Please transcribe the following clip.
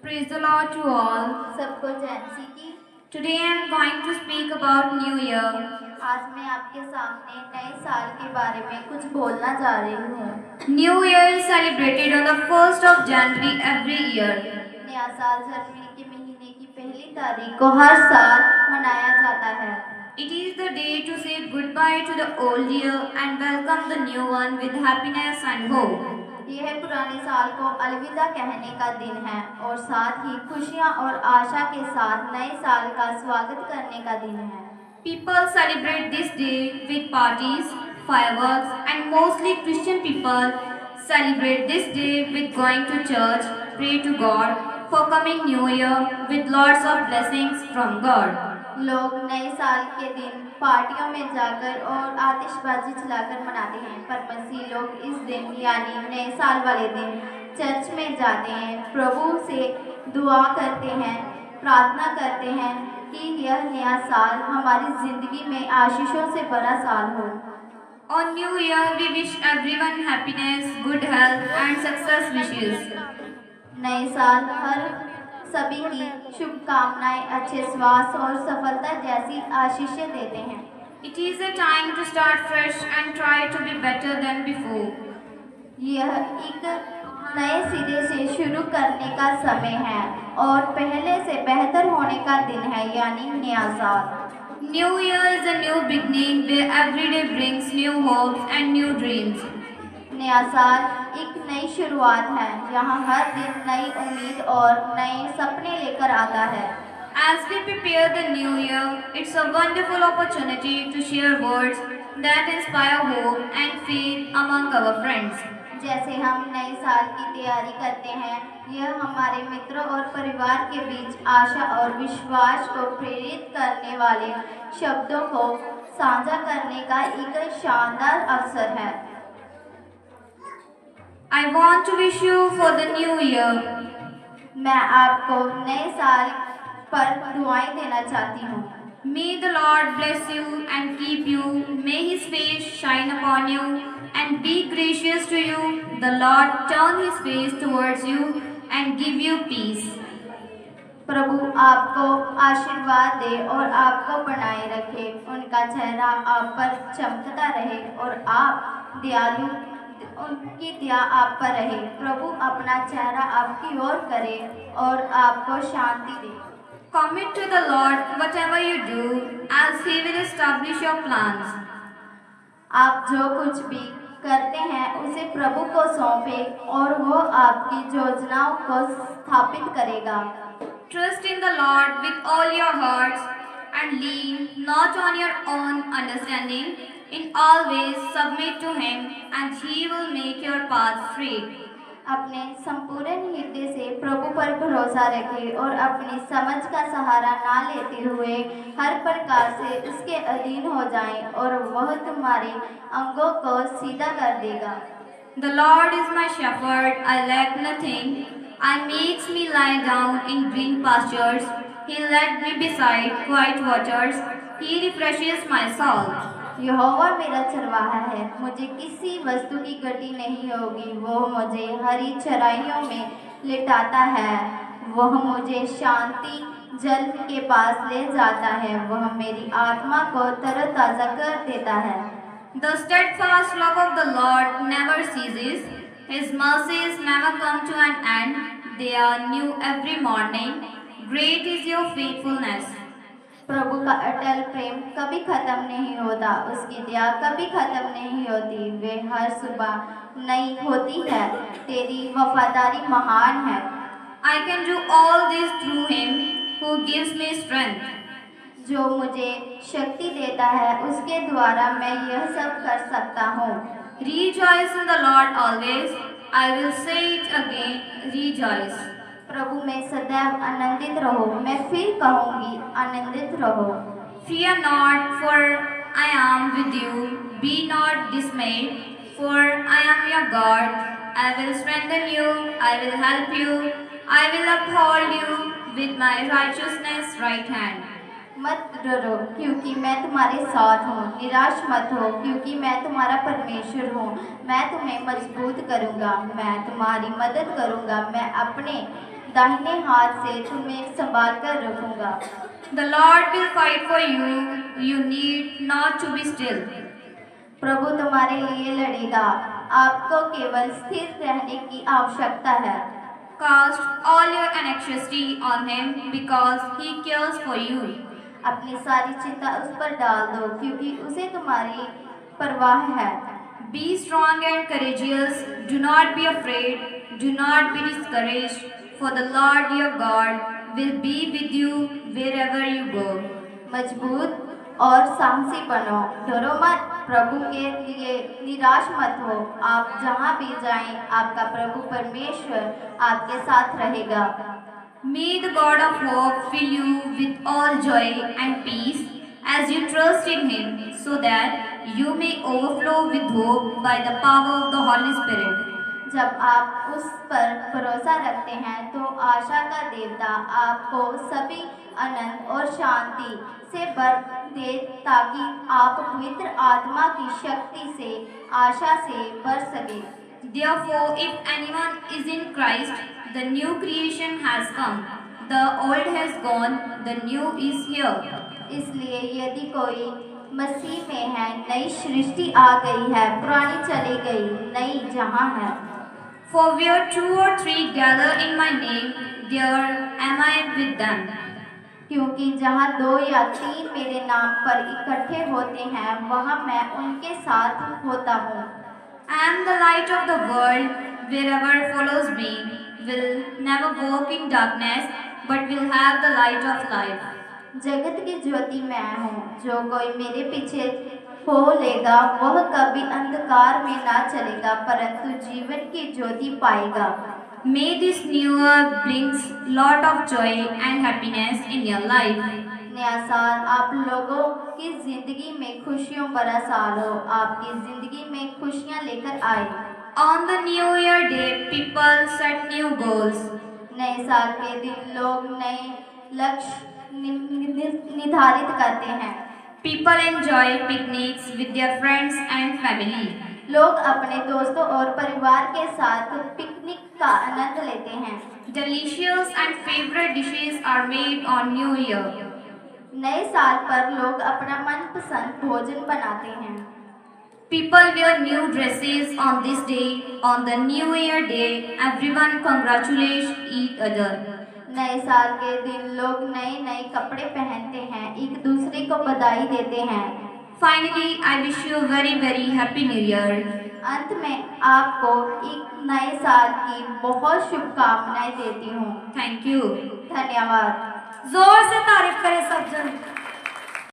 Praise the Lord to all. सबको जैनसी की। Today I am going to speak about New Year. आज मैं आपके सामने नए साल के बारे में कुछ बोलना जा रही हूँ। New Year is celebrated on the 1st of January every year. नया साल जनवरी के महीने की पहली तारीख को हर साल मनाया जाता है। It is the day to say goodbye to the old year and welcome the new one with happiness and hope. यह पुराने साल को अलविदा कहने का दिन है और साथ ही खुशियाँ और आशा के साथ नए साल का स्वागत करने का दिन है। People celebrate this day with parties, fireworks, and mostly Christian people celebrate this day with going to church, pray to God for coming New Year with lots of blessings from God. लोग नए साल के दिन पार्टियों में जाकर और आतिशबाजी चलाकर मनाते हैं, पर मसीह लोग इस दिन यानी नए साल वाले दिन चर्च में जाते हैं, प्रभु से दुआ करते हैं, प्रार्थना करते हैं कि यह नया साल हमारी जिंदगी में आशीषों से भरा साल हो। On New Year, we wish everyone happiness, good health, and success wishes. नए साल हर सभी की शुभकामनाएं, अच्छे स्वास्थ्य और सफलता जैसी आशीषें देते हैं। It is a time to start fresh and try to be better than before. यह एक नए सिरे से शुरू करने का समय है और पहले से बेहतर होने का दिन है, यानी नया साल। New Year is a new beginning where every day brings new hopes and new dreams. नया साल एक नई शुरुआत है, जहां हर दिन नई उम्मीद और नए सपने लेकर आता है। As we prepare the new year, it's a wonderful opportunity to share words that inspire hope and faith among our friends. जैसे हम नए साल की तैयारी करते हैं, यह हमारे मित्रों और परिवार के बीच आशा और विश्वास को प्रेरित करने वाले शब्दों को साझा करने का एक शानदार अवसर है। I want to wish you for the new year. मैं आपको नए साल पर दुआएं देना चाहती हूँ। May the Lord bless you and keep you. May His face shine upon you and be gracious to you. The Lord turn His face towards you and give you peace. प्रभु आपको आशीर्वाद दे और आपको बनाए रखे, उनका चेहरा आप पर चमकता रहे और आप दयालु, उनकी दया आप पर रहे। प्रभु अपना चेहरा आपकी ओर करे और आपको शांति दे। Commit to the Lord whatever you do, as He will establish your plans. आप जो कुछ भी करते हैं उसे प्रभु को सौंपे और वो आपकी योजनाओं को स्थापित करेगा। Trust in the Lord with all your hearts and lean not on your own understanding. In all ways submit to Him and He will make your path straight. अपने संपूर्ण हृदय से प्रभु पर भरोसा रखें और अपनी समझ का सहारा ना लेते हुए हर प्रकार से उसके अधीन हो जाएं और वह तुम्हारे अंगों को सीधा कर देगा। The Lord is my shepherd, I lack nothing. I makes me lie down in green pastures. He led me beside quiet waters. He refreshes my soul. यहोवा मेरा चरवाहा है, मुझे किसी वस्तु की घटी नहीं होगी। वह मुझे हरी चराइयों में लिटाता है, वह मुझे शांति जल के पास ले जाता है, वह मेरी आत्मा को तरोताजा कर देता है। The steadfast love of the Lord never ceases. His mercies never come to an end. They are new every morning. Great is your faithfulness. प्रभु का अटल प्रेम कभी खत्म नहीं होता, उसकी दया कभी खत्म नहीं होती, वे हर सुबह नई होती है, तेरी वफादारी महान है। I can do all this through Him who gives me strength. जो मुझे शक्ति देता है, उसके द्वारा मैं यह सब कर सकता हूँ। Rejoice in the Lord always. I will say it again, rejoice. प्रभु में सदैव आनंदित रहो, मैं फिर कहूँगी आनंदित रहो। Fear not, for I am with you. Be not dismayed, for I am your God. I will strengthen you, I will help you, I will uphold you with my righteousness right hand. मत डरो, क्योंकि मैं तुम्हारे साथ हूँ। निराश मत हो, क्योंकि मैं तुम्हारा परमेश्वर हूँ। मैं तुम्हें मजबूत करूँगा, मैं तुम्हारी मदद करूँगा। मैं अपने दाहिने हाथ से तुम्हें संभाल कर रखूंगा। The Lord will fight for you. You need not to be still. प्रभु तुम्हारे लिए लड़ेगा, आपको केवल स्थिर रहने की आवश्यकता है। Cast all your anxiety on Him because He cares for you. अपनी सारी चिंता उस पर डाल दो क्योंकि उसे तुम्हारी परवाह है। Be strong and courageous. Do not be afraid. Do not be discouraged. For the Lord your God will be with you wherever you go. मजबूत और साहसी बनो, डरो मत, प्रभु के लिए निराश मत हो। आप जहाँ भी जाएं, आपका प्रभु परमेश्वर आपके साथ रहेगा। May the God of hope fill you with all joy and peace as you trust in Him, so that you may overflow with hope by the power of the Holy Spirit. जब आप उस पर भरोसा रखते हैं तो आशा का देवता आपको सभी आनंद और शांति से भर दे, ताकि आप पवित्र आत्मा की शक्ति से आशा से भर सके। Therefore, if anyone is in Christ, the new creation has come. The old has gone, the new is here. इसलिए यदि कोई मसीह में है, नई सृष्टि आ गई है, पुरानी चली गई, नई जहाँ है। For where two or three gather in my name, there am I with them. क्योंकि जहाँ 2 या 3 मेरे नाम पर इकट्ठे होते हैं, वहाँ मैं उनके साथ होता हूँ। I am the light of the world. Wherever follows me will never walk in darkness, but will have the light of life. जगत की ज्योति मैं हूँ, जो कोई मेरे पीछे हो लेगा वह कभी अंधकार में ना चलेगा, परंतु जीवन की ज्योति पाएगा। May this new year brings lot of joy and happiness in your life. नया साल आप लोगों की जिंदगी में खुशियों भरा साल हो, आपकी जिंदगी में खुशियाँ लेकर आए। On the New Year day, people set new goals. नए साल के दिन लोग नए लक्ष्य निर्धारित करते हैं। People enjoy picnics with their friends and family. लोग अपने दोस्तों और परिवार के साथ पिकनिक का आनंद लेते हैं। Delicious and favorite dishes are made on New Year. नए साल पर लोग अपना मनपसंद भोजन बनाते हैं। People wear new dresses on this day. On the New Year day, everyone congratulates each other. नए साल के दिन लोग नए नए कपड़े पहनते हैं, एक दूसरे को बधाई देते हैं। Finally, I wish you a very very happy New Year. अंत में आपको एक नए साल की बहुत शुभकामनाएं देती हूँ। Thank you. धन्यवाद। जोर से तारीफ करें सब।